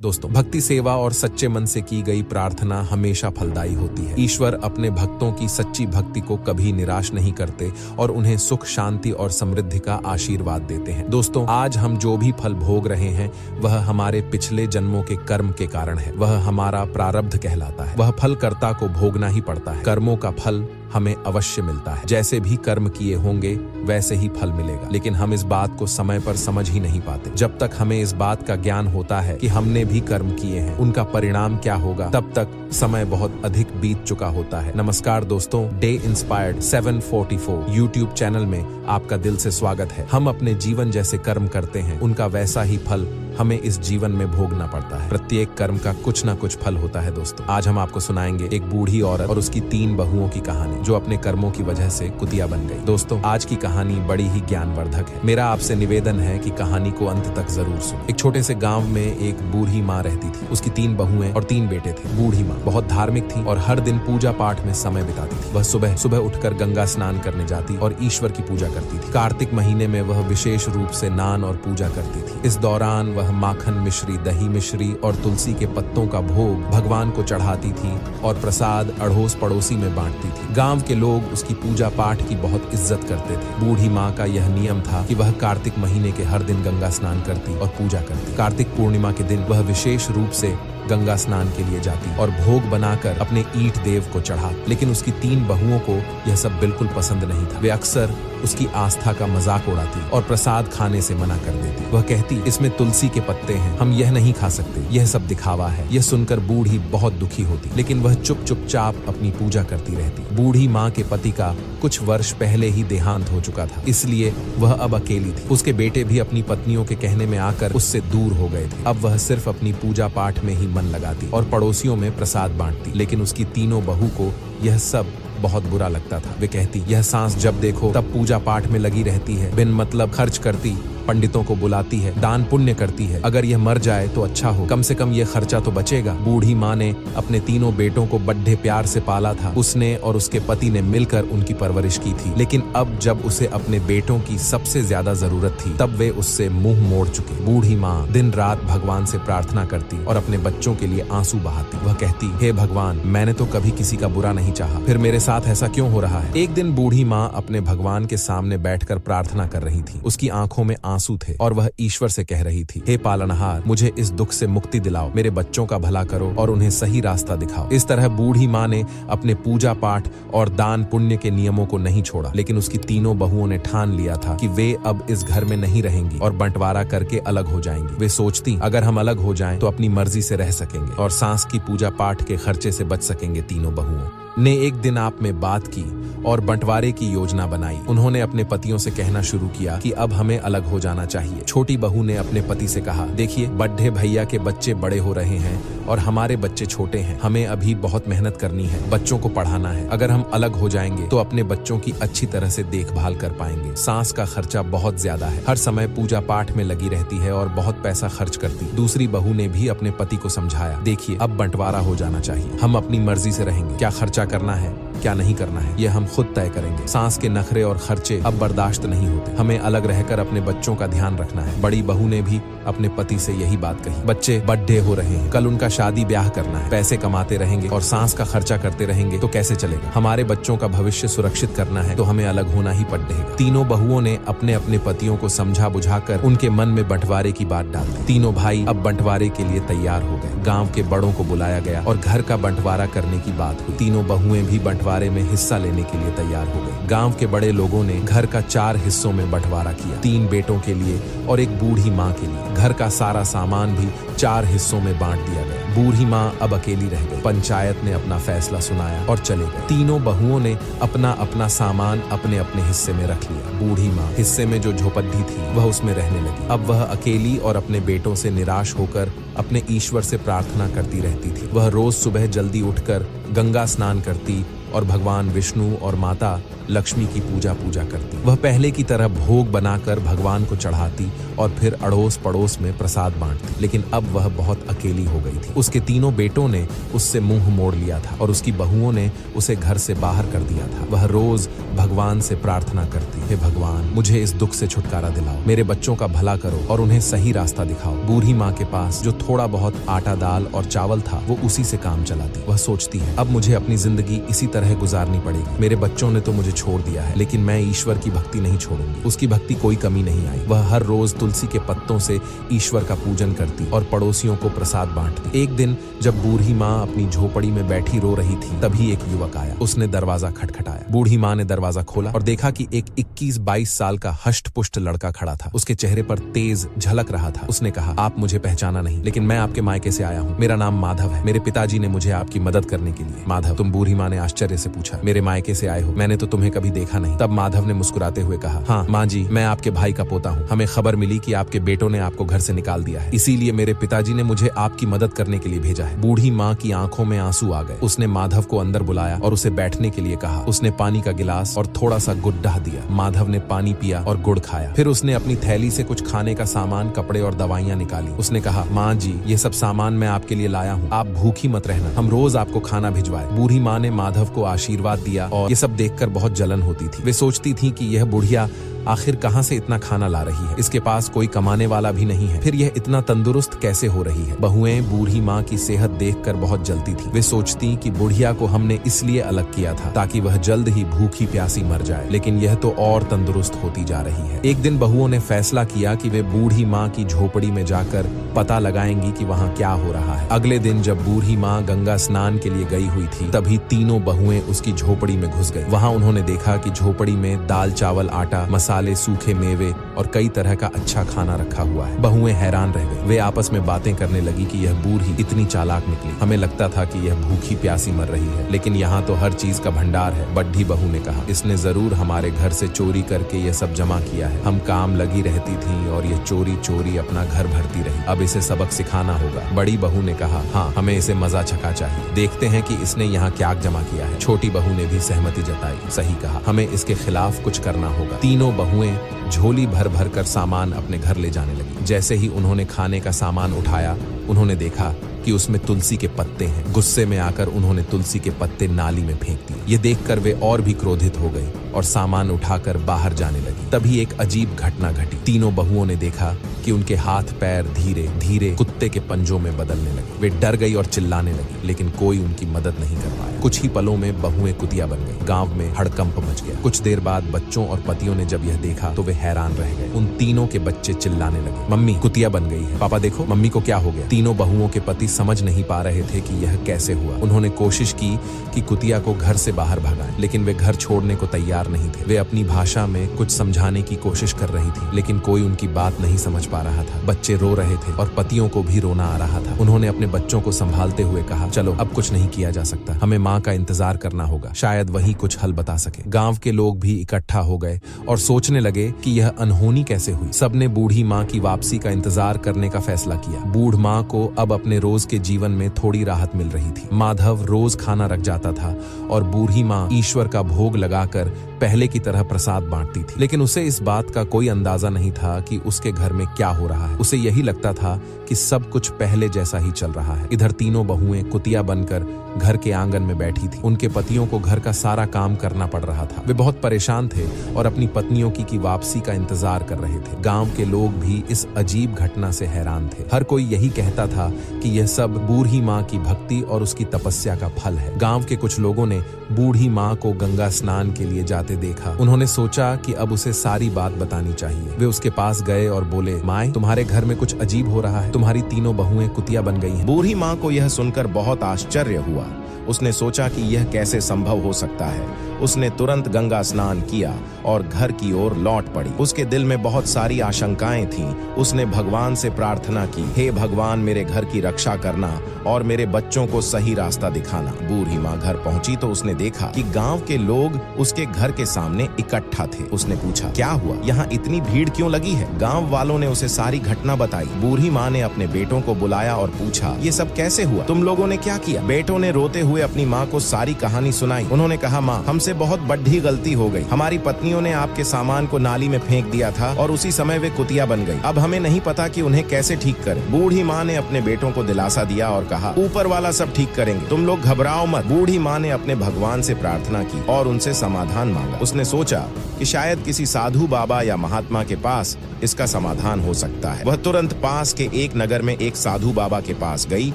दोस्तों, भक्ति सेवा और सच्चे मन से की गई प्रार्थना हमेशा फलदायी होती है। ईश्वर अपने भक्तों की सच्ची भक्ति को कभी निराश नहीं करते और उन्हें सुख, शांति और समृद्धि का आशीर्वाद देते हैं। दोस्तों, आज हम जो भी फल भोग रहे हैं वह हमारे पिछले जन्मों के कर्म के कारण है। वह हमारा प्रारब्ध कहलाता है। वह फल कर्ता को भोगना ही पड़ता है। कर्मों का फल हमें अवश्य मिलता है। जैसे भी कर्म किए होंगे वैसे ही फल मिलेगा, लेकिन हम इस बात को समय पर समझ ही नहीं पाते। जब तक हमें इस बात का ज्ञान होता है कि हमने भी कर्म किए हैं, उनका परिणाम क्या होगा, तब तक समय बहुत अधिक बीत चुका होता है। नमस्कार दोस्तों, डे इंस्पायर्ड 744 यूट्यूब चैनल में आपका दिल से स्वागत है। हम अपने जीवन जैसे कर्म करते हैं, उनका वैसा ही फल हमें इस जीवन में भोगना पड़ता है। प्रत्येक कर्म का कुछ ना कुछ फल होता है। दोस्तों, आज हम आपको सुनाएंगे एक बूढ़ी औरत और उसकी 3 बहुओं की कहानी जो अपने कर्मों की वजह से कुतिया बन गई। दोस्तों, आज की कहानी बड़ी ही ज्ञानवर्धक है। मेरा आपसे निवेदन है कि कहानी को अंत तक जरूर सुनो। एक छोटे से गाँव में एक बूढ़ी माँ रहती थी। उसकी 3 बहुएं और 3 बेटे थे। बूढ़ी माँ बहुत धार्मिक थी और हर दिन पूजा पाठ में समय बिताती थी। वह सुबह सुबह उठकर गंगा स्नान करने जाती और ईश्वर की पूजा करती थी। कार्तिक महीने में वह विशेष रूप से स्नान और पूजा करती थी। इस दौरान वह माखन मिश्री, दही मिश्री और तुलसी के पत्तों का भोग भगवान को चढ़ाती थी और प्रसाद अड़ोस पड़ोसी में बांटती थी। गांव के लोग उसकी पूजा पाठ की बहुत इज्जत करते थे। बूढ़ी माँ का यह नियम था कि वह कार्तिक महीने के हर दिन गंगा स्नान करती और पूजा करती। कार्तिक पूर्णिमा के दिन वह विशेष रूप से गंगा स्नान के लिए जाती और भोग बनाकर अपने ईट देव को चढ़ाती। लेकिन उसकी 3 बहुओं को यह सब बिल्कुल पसंद नहीं था। वे अक्सर उसकी आस्था का मजाक उड़ाती और प्रसाद खाने से मना कर देती। वह कहती, इसमें तुलसी के पत्ते हैं, हम यह नहीं खा सकते, यह सब दिखावा है। यह सुनकर बूढ़ी बहुत दुखी होती, लेकिन वह चुपचाप अपनी पूजा करती रहती। बूढ़ी माँ के पति का कुछ वर्ष पहले ही देहांत हो चुका था, इसलिए वह अब अकेली थी। उसके बेटे भी अपनी पत्नियों के कहने में आकर उससे दूर हो गए थे। अब वह सिर्फ अपनी पूजा पाठ में ही मन लगाती और पड़ोसियों में प्रसाद बांटती। लेकिन उसकी 3 बहू को यह सब बहुत बुरा लगता था। वे कहती, यह सांस जब देखो तब पूजा पाठ में लगी रहती है, बिन मतलब खर्च करती, पंडितों को बुलाती है, दान पुण्य करती है। अगर यह मर जाए तो अच्छा हो, कम से कम यह खर्चा तो बचेगा। बूढ़ी माँ ने अपने 3 बेटों को बड़े प्यार से पाला था। उसने और उसके पति ने मिलकर उनकी परवरिश की थी। लेकिन अब जब उसे अपने बेटों की सबसे ज्यादा जरूरत थी, तब वे उससे मुंह मोड़ चुके। बूढ़ी माँ दिन रात भगवान से प्रार्थना करती और अपने बच्चों के लिए आंसू बहाती। वह कहती, हे भगवान, मैंने तो कभी किसी का बुरा नहीं चाहा, फिर मेरे साथ ऐसा क्यों हो रहा है। एक दिन बूढ़ी माँ अपने भगवान के सामने बैठकर प्रार्थना कर रही थी। उसकी आंखों में आंसू थे और वह ईश्वर से कह रही थी, हे पालनहार, मुझे इस दुख से मुक्ति दिलाओ, मेरे बच्चों का भला करो और उन्हें सही रास्ता दिखाओ। इस तरह बूढ़ी माँ ने अपने पूजा पाठ और दान पुण्य के नियमों को नहीं छोड़ा। लेकिन उसकी 3 बहुओं ने ठान लिया था कि वे अब इस घर में नहीं रहेंगी और बंटवारा करके अलग हो जाएंगी। वे सोचती, अगर हम अलग हो जाएं तो अपनी मर्जी से रह सकेंगे और सांस की पूजा पाठ के खर्चे से बच सकेंगे। 3 बहुओं ने एक दिन आप में बात की और बंटवारे की योजना बनाई। उन्होंने अपने पतियों से कहना शुरू किया कि अब हमें अलग हो जाना चाहिए। छोटी बहू ने अपने पति से कहा, देखिए, बड़े भैया के बच्चे बड़े हो रहे हैं और हमारे बच्चे छोटे हैं। हमें अभी बहुत मेहनत करनी है, बच्चों को पढ़ाना है। अगर हम अलग हो जाएंगे तो अपने बच्चों की अच्छी तरह से देखभाल कर पाएंगे। सांस का खर्चा बहुत ज्यादा है, हर समय पूजा पाठ में लगी रहती है और बहुत पैसा खर्च करती। दूसरी बहू ने भी अपने पति को समझाया, देखिए, अब बंटवारा हो जाना चाहिए, हम अपनी मर्जी से रहेंगे। क्या खर्चा करना है, क्या नहीं करना है, यह हम खुद तय करेंगे। सांस के नखरे और खर्चे अब बर्दाश्त नहीं होते। हमें अलग रहकर अपने बच्चों का ध्यान रखना है। बड़ी बहू ने भी अपने पति से यही बात कही। बच्चे बड़े हो रहे हैं, कल उनका शादी ब्याह करना है। पैसे कमाते रहेंगे और सांस का खर्चा करते रहेंगे तो कैसे चलेगा। हमारे बच्चों का भविष्य सुरक्षित करना है तो हमें अलग होना ही पड़ेगा। 3 बहुओं ने अपने अपने पतियों को समझा बुझाकर उनके मन में बंटवारे की बात डाल दी। 3 भाई अब बंटवारे के लिए तैयार हो गए। गाँव के बड़ों को बुलाया गया और घर का बंटवारा करने की बात हुई। 3 बहुएं भी बंटवारे में हिस्सा लेने के लिए तैयार हो गए। गांव के बड़े लोगों ने घर का 4 हिस्सों में बंटवारा किया, 3 बेटों के लिए और एक बूढ़ी माँ के लिए। घर का सारा सामान भी 4 हिस्सों में बांट दिया गया। बूढ़ी माँ अब अकेली रह गई। पंचायत ने अपना फैसला सुनाया और चले गए। 3 बहुओं ने अपना अपना सामान अपने अपने हिस्से में रख लिया। बूढ़ी माँ हिस्से में जो झोपड़ी थी वह उसमें रहने लगी। अब वह अकेली और अपने बेटों से निराश होकर अपने ईश्वर से प्रार्थना करती रहती थी। वह रोज सुबह जल्दी उठकर गंगा स्नान करती, और भगवान विष्णु और माता लक्ष्मी की पूजा करती। वह पहले की तरह भोग बनाकर भगवान को चढ़ाती और फिर अड़ोस पड़ोस में प्रसाद बांटती। लेकिन अब वह बहुत अकेली हो गई थी। उसके तीनों बेटों ने उससे मुंह मोड़ लिया था और उसकी बहुओं ने उसे घर से बाहर कर दिया था। वह रोज भगवान से प्रार्थना करती, हे भगवान, मुझे इस दुख से छुटकारा दिलाओ, मेरे बच्चों का भला करो और उन्हें सही रास्ता दिखाओ। बूढ़ी माँ के पास जो थोड़ा बहुत आटा, दाल और चावल था, वो उसी से काम चलाती। वह सोचती है, अब मुझे अपनी जिंदगी इसी तरह गुजारनी पड़ेगी। मेरे बच्चों ने तो मुझे छोड़ दिया है, लेकिन मैं ईश्वर की भक्ति नहीं छोड़ूंगी। उसकी भक्ति कोई कमी नहीं आई। वह हर रोज तुलसी के पत्तों से ईश्वर का पूजन करती और पड़ोसियों को प्रसाद बांटती। एक दिन जब बूढ़ी माँ अपनी झोपड़ी में बैठी रो रही थी, तभी एक युवक आया। उसने दरवाजा खटखटाया। बूढ़ी माँ ने दरवाजा खोला और देखा कि एक 21-22 साल का हष्ट पुष्ट लड़का खड़ा था। उसके चेहरे पर तेज झलक रहा था। उसने कहा, आप मुझे पहचाना नहीं, लेकिन मैं आपके मायके से आया हूँ। मेरा नाम माधव है। मेरे पिताजी ने मुझे आपकी मदद करने के लिए। माधव, तुम? बूढ़ी माँ ने आश्चर्य से पूछा। मेरे मायके से आए हो? मैंने तो तुम्हें कभी देखा नहीं। तब माधव ने मुस्कुराते हुए कहा, हाँ माँ जी, मैं आपके भाई का पोता हूँ। हमें खबर मिली कि आपके बेटों ने आपको घर से निकाल दिया है, इसीलिए मेरे पिताजी ने मुझे आपकी मदद करने के लिए भेजा है। बूढ़ी माँ की आंखों में आंसू आ गए। उसने माधव को अंदर बुलाया और उसे बैठने के लिए कहा। उसने पानी का गिलास और थोड़ा सा गुड़ डाह दिया। माधव ने पानी पिया और गुड़ खाया। फिर उसने अपनी थैली से कुछ खाने का सामान, कपड़े और दवाइयाँ निकाली। उसने कहा, माँ जी, ये सब सामान मैं आपके लिए लाया हूँ, आप भूखी मत रहना, हम रोज आपको खाना भिजवाए। बूढ़ी माँ ने माधव को आशीर्वाद दिया और ये सब देखकर बहुत जलन होती थी। वे सोचती थी कि यह बुढ़िया आखिर कहां से इतना खाना ला रही है, इसके पास कोई कमाने वाला भी नहीं है, फिर यह इतना तंदुरुस्त कैसे हो रही है। बहुएं बूढ़ी माँ की सेहत देखकर बहुत जलती थी। वे सोचती कि बुढ़िया को हमने इसलिए अलग किया था ताकि वह जल्द ही भूखी प्यासी मर जाए, लेकिन यह तो और तंदुरुस्त होती जा रही है। एक दिन बहुओं ने फैसला किया कि वे बूढ़ी माँ की झोपड़ी में जाकर पता लगाएंगी कि वहाँ क्या हो रहा है। अगले दिन जब बूढ़ी माँ गंगा स्नान के लिए गई हुई थी, तभी तीनों बहुएं उसकी झोपड़ी में घुस गई। वहाँ उन्होंने देखा कि झोपड़ी में दाल, चावल, आटा, मसाले, सूखे मेवे और कई तरह का अच्छा खाना रखा हुआ है। बहुएं हैरान रह गई। वे आपस में बातें करने लगी कि यह बूढ़ी इतनी चालाक निकली, हमें लगता था कि यह भूखी प्यासी मर रही है, लेकिन यहाँ तो हर चीज का भंडार है। बड्ढी बहू ने कहा, इसने जरूर हमारे घर से चोरी करके यह सब जमा किया है। हम काम लगी रहती थी और यह चोरी चोरी अपना घर भरती रही, अब इसे सबक सिखाना होगा। बड़ी बहू ने कहा, हाँ, हमें इसे मजा चखा चाहिए, देखते हैं कि इसने यहाँ क्या जमा किया है। छोटी बहू ने भी सहमति जताई, सही कहा, हमें इसके खिलाफ कुछ करना होगा। तीनों बहुएं झोली भर भर कर सामान अपने घर ले जाने लगी। जैसे ही उन्होंने खाने का सामान उठाया, उन्होंने देखा कि उसमें तुलसी के पत्ते हैं। गुस्से में आकर उन्होंने तुलसी के पत्ते नाली में फेंक दिए। ये देखकर वे और भी क्रोधित हो गई और सामान उठाकर बाहर जाने लगी। तभी एक अजीब घटना घटी। तीनों बहुओं ने देखा कि उनके हाथ पैर धीरे धीरे कुत्ते के पंजों में बदलने लगे। वे डर गई और चिल्लाने लगी, लेकिन कोई उनकी मदद नहीं कर पाया। कुछ ही पलों में बहुएं कुतिया बन गई। गांव में हड़कंप मच गया। कुछ देर बाद बच्चों और पतियों ने जब यह देखा तो वे हैरान रह गए। उन तीनों के बच्चे चिल्लाने लगे, मम्मी, कुतिया बन गई है, पापा देखो मम्मी को क्या हो गया। तीनों बहुओं के पति समझ नहीं पा रहे थे कि यह कैसे हुआ। उन्होंने कोशिश की कि कुतिया को घर से बाहर भगाएं, लेकिन वे घर छोड़ने को तैयार नहीं थे। वे अपनी भाषा में कुछ समझाने की कोशिश कर रही थी, लेकिन कोई उनकी बात नहीं समझ पा रहा था। बच्चे रो रहे थे और पतियों को भी रोना आ रहा था। उन्होंने अपने बच्चों को संभालते हुए कहा, चलो अब कुछ नहीं किया जा सकता, हमें माँ का इंतजार करना होगा, शायद वही कुछ हल बता सके। गांव के लोग भी इकट्ठा हो गए और सोचने लगे कि यह अनहोनी कैसे हुई। सबने बूढ़ी माँ की वापसी का इंतजार करने का फैसला किया। बूढ़ माँ को अब अपने रोज के जीवन में थोड़ी राहत मिल रही थी। माधव रोज खाना रख जाता था और बूढ़ी माँ ईश्वर का भोग लगाकर पहले की तरह प्रसाद बांटती थी, लेकिन उसे इस बात का कोई अंदाजा नहीं था कि उसके घर में क्या हो रहा है। उसे यही लगता था कि सब कुछ पहले जैसा ही चल रहा है। इधर तीनों बहुएं कुतिया बनकर घर के आंगन में बैठी थी। उनके पतियों को घर का सारा काम करना पड़ रहा था। वे बहुत परेशान थे और अपनी पत्नियों की वापसी का इंतजार कर रहे थे। गांव के लोग भी इस अजीब घटना से हैरान थे। हर कोई यही कहता था कि यह सब बूढ़ी माँ की भक्ति और उसकी तपस्या का फल है। गांव के कुछ लोगों ने बूढ़ी माँ को गंगा स्नान के लिए जाते देखा। उन्होंने सोचा कि अब उसे सारी बात बतानी चाहिए। वे उसके पास गए और बोले, माँ, तुम्हारे घर में कुछ अजीब हो रहा है, तुम्हारी तीनों बहुएं कुतिया बन गई हैं। बूढ़ी माँ को यह सुनकर बहुत आश्चर्य हुआ। उसने सोचा कि यह कैसे संभव हो सकता है। उसने तुरंत गंगा स्नान किया और घर की ओर लौट पड़ी। उसके दिल में बहुत सारी आशंकाएं थीं। उसने भगवान से प्रार्थना की, हे भगवान, मेरे घर की रक्षा करना और मेरे बच्चों को सही रास्ता दिखाना। बूढ़ी माँ घर पहुंची तो उसने देखा कि गांव के लोग उसके घर के सामने इकट्ठा थे। उसने पूछा, क्या हुआ? यहाँ इतनी भीड़ क्यों लगी है? गांव वालों ने उसे सारी घटना बताई। बूढ़ी माँ ने अपने बेटों को बुलाया और पूछा, ये सब कैसे हुआ? तुम लोगों ने क्या किया? बेटों ने रोते हुए अपनी माँ को सारी कहानी सुनाई। उन्होंने कहा, माँ, हमसे बहुत बड़ी गलती हो गई। हमारी पत्नियों ने आपके सामान को नाली में फेंक दिया था और उसी समय वे कुतिया बन गई। अब हमें नहीं पता कि उन्हें कैसे ठीक करें। बूढ़ी माँ ने अपने बेटों को दिलासा दिया और कहा, ऊपर वाला सब ठीक करेंगे, तुम लोग घबराओ मत। बूढ़ी माँ ने अपने भगवान से प्रार्थना की और उनसे समाधान मांगा। उसने सोचा कि शायद किसी साधु बाबा या महात्मा के पास इसका समाधान हो सकता है। वह तुरंत पास के एक नगर में एक साधु बाबा के पास गई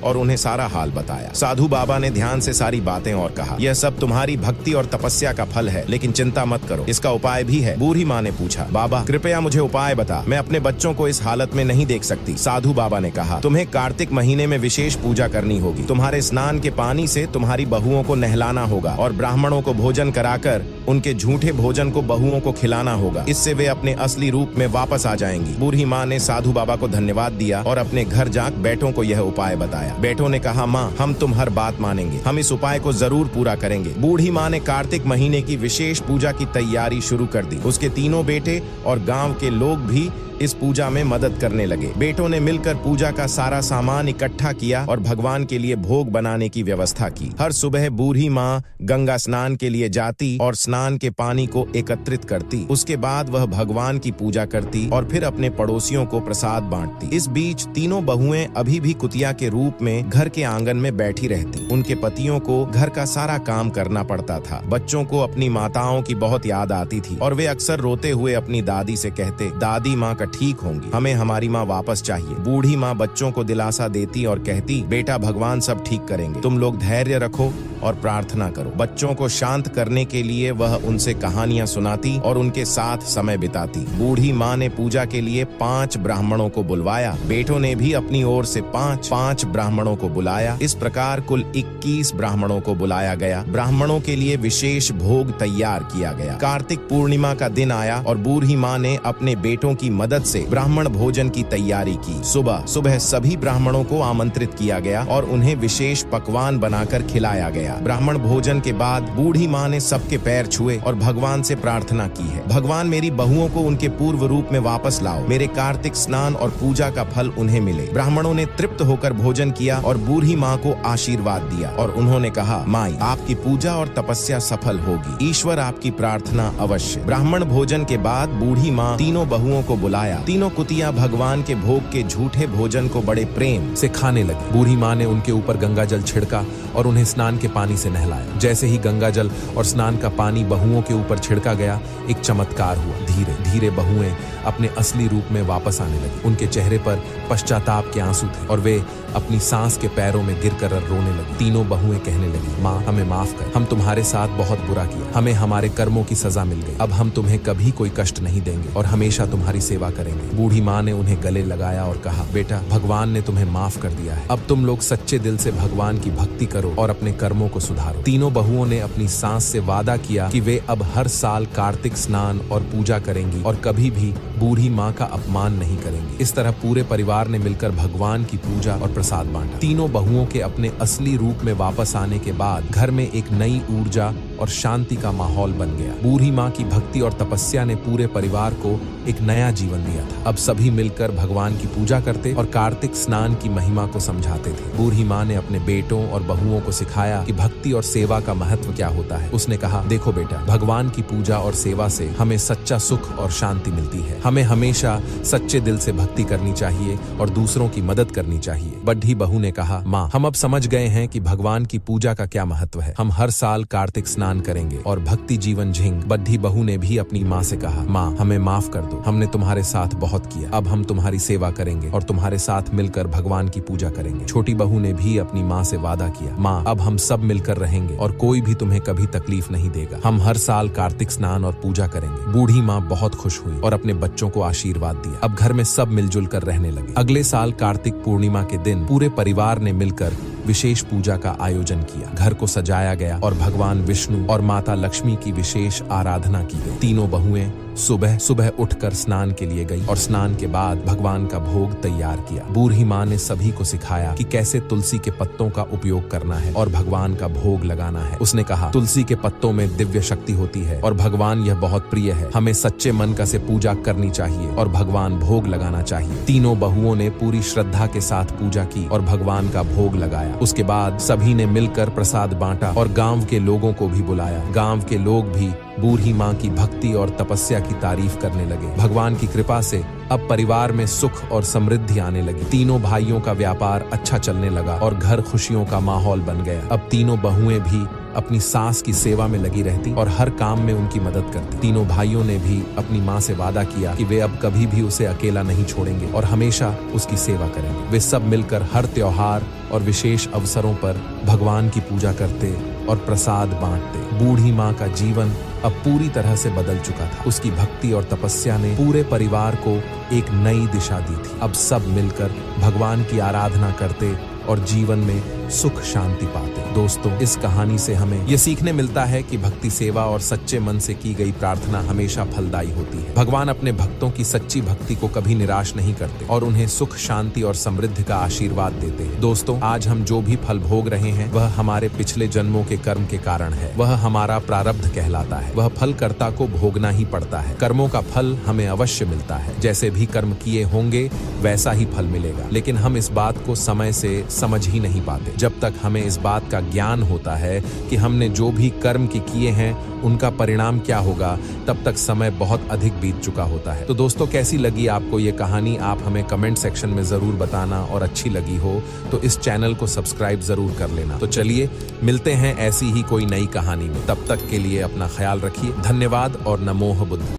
और उन्हें सारा हाल बताया। साधु बाबा ने ध्यान से सारी बातें और कहा, यह सब तुम्हारी भक्ति और तपस्या का फल है, लेकिन चिंता मत करो, इसका उपाय भी है। बूढ़ी माँ ने पूछा, बाबा कृपया मुझे उपाय बता, मैं अपने बच्चों को इस हालत में नहीं देख सकती। साधु बाबा ने कहा, तुम्हें कार्तिक महीने में विशेष पूजा करनी होगी। तुम्हारे स्नान के पानी से तुम्हारी बहुओं को नहलाना होगा और ब्राह्मणों को भोजन कराकर उनके झूठे भोजन को बहुओं को खिलाना होगा। इससे वे अपने असली रूप में वापस आ जाएंगी। बूढ़ी माँ ने साधु बाबा को धन्यवाद दिया और अपने घर जाकर बेटों को यह उपाय बताया। बेटों ने कहा, माँ, हम तुम हर बात मानेंगे, हम इस उपाय को जरूर पूरा करेंगे। बूढ़ी माँ ने कार्तिक महीने की विशेष पूजा की तैयारी शुरू कर दी। उसके तीनों बेटे और गांव के लोग भी इस पूजा में मदद करने लगे। बेटों ने मिलकर पूजा का सारा सामान इकट्ठा किया और भगवान के लिए भोग बनाने की व्यवस्था की। हर सुबह बूढ़ी माँ गंगा स्नान के लिए जाती और स्नान के पानी को एकत्रित करती। उसके बाद वह भगवान की पूजा करती और फिर अपने पड़ोसियों को प्रसाद बांटती। इस बीच तीनों बहुएं अभी भी कुतिया के रूप में घर के आंगन में बैठी रहती। उनके पतियों को घर का सारा काम करना पड़ता था। बच्चों को अपनी माताओं की बहुत याद आती थी और वे अक्सर रोते हुए अपनी दादी से कहते, दादी माँ ठीक होंगी, हमें हमारी माँ वापस चाहिए। बूढ़ी माँ बच्चों को दिलासा देती और कहती, बेटा भगवान सब ठीक करेंगे, तुम लोग धैर्य रखो और प्रार्थना करो। बच्चों को शांत करने के लिए वह उनसे कहानियां सुनाती और उनके साथ समय बिताती। बूढ़ी माँ ने पूजा के लिए 5 ब्राह्मणों को बुलवाया। बेटों ने भी अपनी ओर से 5 ब्राह्मणों को बुलाया। इस प्रकार कुल 21 ब्राह्मणों को बुलाया गया। ब्राह्मणों के लिए विशेष भोग तैयार किया गया। कार्तिक पूर्णिमा का दिन आया और बूढ़ी माँ ने अपने बेटों की मदद से ब्राह्मण भोजन की तैयारी की। सुबह सुबह सभी ब्राह्मणों को आमंत्रित किया गया और उन्हें विशेष पकवान बनाकर खिलाया गया। ब्राह्मण भोजन के बाद बूढ़ी माँ ने सबके पैर छुए और भगवान से प्रार्थना की है, भगवान मेरी बहुओं को उनके पूर्व रूप में वापस लाओ, मेरे कार्तिक स्नान और पूजा का फल उन्हें मिले। ब्राह्मणों ने तृप्त होकर भोजन किया और बूढ़ी माँ को आशीर्वाद दिया और उन्होंने कहा, माई, आपकी पूजा और तपस्या सफल होगी, ईश्वर आपकी प्रार्थना अवश्य। ब्राह्मण भोजन के बाद बूढ़ी माँ तीनों बहुओं को बुलाया। तीनों कुतिया भगवान के भोग के झूठे भोजन को बड़े प्रेम से खाने लगी। बूढ़ी माँ ने उनके ऊपर गंगा जल छिड़का और उन्हें स्नान के पानी से नहलाया। जैसे ही गंगा जल और स्नान का पानी बहुओं के ऊपर छिड़का गया, एक चमत्कार हुआ। धीरे धीरे बहुएं अपने असली रूप में वापस आने लगी। उनके चेहरे पर पश्चाताप के आंसू थे और वे अपनी सांस के पैरों में गिरकर रोने लगी। तीनों बहुएं कहने लगी, माँ, हमें माफ कर, हम तुम्हारे साथ बहुत बुरा किया, हमें हमारे कर्मों की सजा मिल गई। अब हम तुम्हें कभी कोई कष्ट नहीं देंगे और हमेशा तुम्हारी सेवा करेंगे। बूढ़ी माँ ने उन्हें गले लगाया और कहा, बेटा, भगवान ने तुम्हें माफ कर दिया है, अब तुम लोग सच्चे दिल से भगवान की भक्ति करो और अपने कर्मों को सुधारो। तीनों बहुओं ने अपनी सांस से वादा किया कि वे अब हर साल कार्तिक स्नान और पूजा करेंगी और कभी भी बूढ़ी माँ का अपमान नहीं करेंगी। इस तरह पूरे परिवार ने मिलकर भगवान की पूजा और प्रसाद बांटा। तीनों बहुओं के अपने असली रूप में वापस आने के बाद घर में एक नई ऊर्जा और शांति का माहौल बन गया। बूढ़ी माँ की भक्ति और तपस्या ने पूरे परिवार को एक नया जीवन दिया था। अब सभी मिलकर भगवान की पूजा करते और कार्तिक स्नान की महिमा को समझाते थे। बूढ़ी माँ ने अपने बेटों और बहुओं को सिखाया कि भक्ति और सेवा का महत्व क्या होता है। उसने कहा, देखो बेटा, भगवान की पूजा और सेवा से हमें सच्चा सुख और शांति मिलती है। हमें हमेशा सच्चे दिल से भक्ति करनी चाहिए और दूसरों की मदद करनी चाहिए। बड़ी बहू ने कहा, माँ, हम अब समझ गए हैं कि भगवान की पूजा का क्या महत्व है। हम हर साल कार्तिक स्नान करेंगे और भक्ति जीवन झिंग। बड़ी बहू ने भी अपनी माँ से कहा, माँ, हमें माफ कर दो, हमने तुम्हारे साथ बहुत किया, अब हम तुम्हारी सेवा करेंगे और तुम्हारे साथ मिलकर भगवान की पूजा करेंगे। छोटी बहू ने भी अपनी माँ से वादा किया, माँ, अब हम सब मिलकर रहेंगे और कोई भी तुम्हें कभी तकलीफ नहीं देगा। हम हर साल कार्तिक स्नान और पूजा करेंगे। बूढ़ी माँ बहुत खुश हुई और अपने बच्चों को आशीर्वाद दिया। अब घर में सब मिलजुल कर रहने लगे। अगले साल कार्तिक पूर्णिमा के दिन पूरे परिवार ने मिलकर विशेष पूजा का आयोजन किया। घर को सजाया गया और भगवान विष्णु और माता लक्ष्मी की विशेष आराधना की गई। तीनों बहुएं सुबह सुबह उठकर स्नान के लिए गई और स्नान के बाद भगवान का भोग तैयार किया। बूढ़ी माँ ने सभी को सिखाया कि कैसे तुलसी के पत्तों का उपयोग करना है और भगवान का भोग लगाना है। उसने कहा, तुलसी के पत्तों में दिव्य शक्ति होती है और भगवान यह बहुत प्रिय है। हमें सच्चे मन का से पूजा करनी चाहिए और भगवान भोग लगाना चाहिए। तीनों बहुओं ने पूरी श्रद्धा के साथ पूजा की और भगवान का भोग लगाया। उसके बाद सभी ने मिलकर प्रसाद बांटा और गांव के लोगों को भी बुलाया। गांव के लोग भी बूढ़ी माँ की भक्ति और तपस्या की तारीफ करने लगे। भगवान की कृपा से अब परिवार में सुख और समृद्धि आने लगी। तीनों भाइयों का व्यापार अच्छा चलने लगा और घर खुशियों का माहौल बन गया। अब तीनों बहुएं भी अपनी सास की सेवा में लगी रहती और हर काम में उनकी मदद करती। तीनों भाइयों ने भी अपनी माँ से वादा किया कि वे अब कभी भी उसे अकेला नहीं छोड़ेंगे और हमेशा उसकी सेवा करेंगे। वे सब मिलकर हर त्योहार और विशेष अवसरों पर भगवान की पूजा करते और प्रसाद बांटते। बूढ़ी माँ का जीवन अब पूरी तरह से बदल चुका था। उसकी भक्ति और तपस्या ने पूरे परिवार को एक नई दिशा दी थी। अब सब मिलकर भगवान की आराधना करते और जीवन में सुख शांति पाते। दोस्तों, इस कहानी से हमें यह सीखने मिलता है कि भक्ति सेवा और सच्चे मन से की गई प्रार्थना हमेशा फलदायी होती है। भगवान अपने भक्तों की सच्ची भक्ति को कभी निराश नहीं करते और उन्हें सुख शांति और समृद्धि का आशीर्वाद देते हैं। दोस्तों, आज हम जो भी फल भोग रहे हैं वह हमारे पिछले जन्मों के कर्म के कारण है। वह हमारा प्रारब्ध कहलाता है। वह फल कर्ता को भोगना ही पड़ता है। कर्मों का फल हमें अवश्य मिलता है। जैसे भी कर्म किए होंगे वैसा ही फल मिलेगा। लेकिन हम इस बात को समय से समझ ही नहीं पाते। जब तक हमें इस बात का ज्ञान होता है कि हमने जो भी कर्म किए हैं उनका परिणाम क्या होगा, तब तक समय बहुत अधिक बीत चुका होता है। तो दोस्तों, कैसी लगी आपको ये कहानी? आप हमें कमेंट सेक्शन में जरूर बताना और अच्छी लगी हो तो इस चैनल को सब्सक्राइब जरूर कर लेना। तो चलिए मिलते हैं ऐसी ही कोई नई कहानी में। तब तक के लिए अपना ख्याल रखिए। धन्यवाद और नमोह बुद्ध।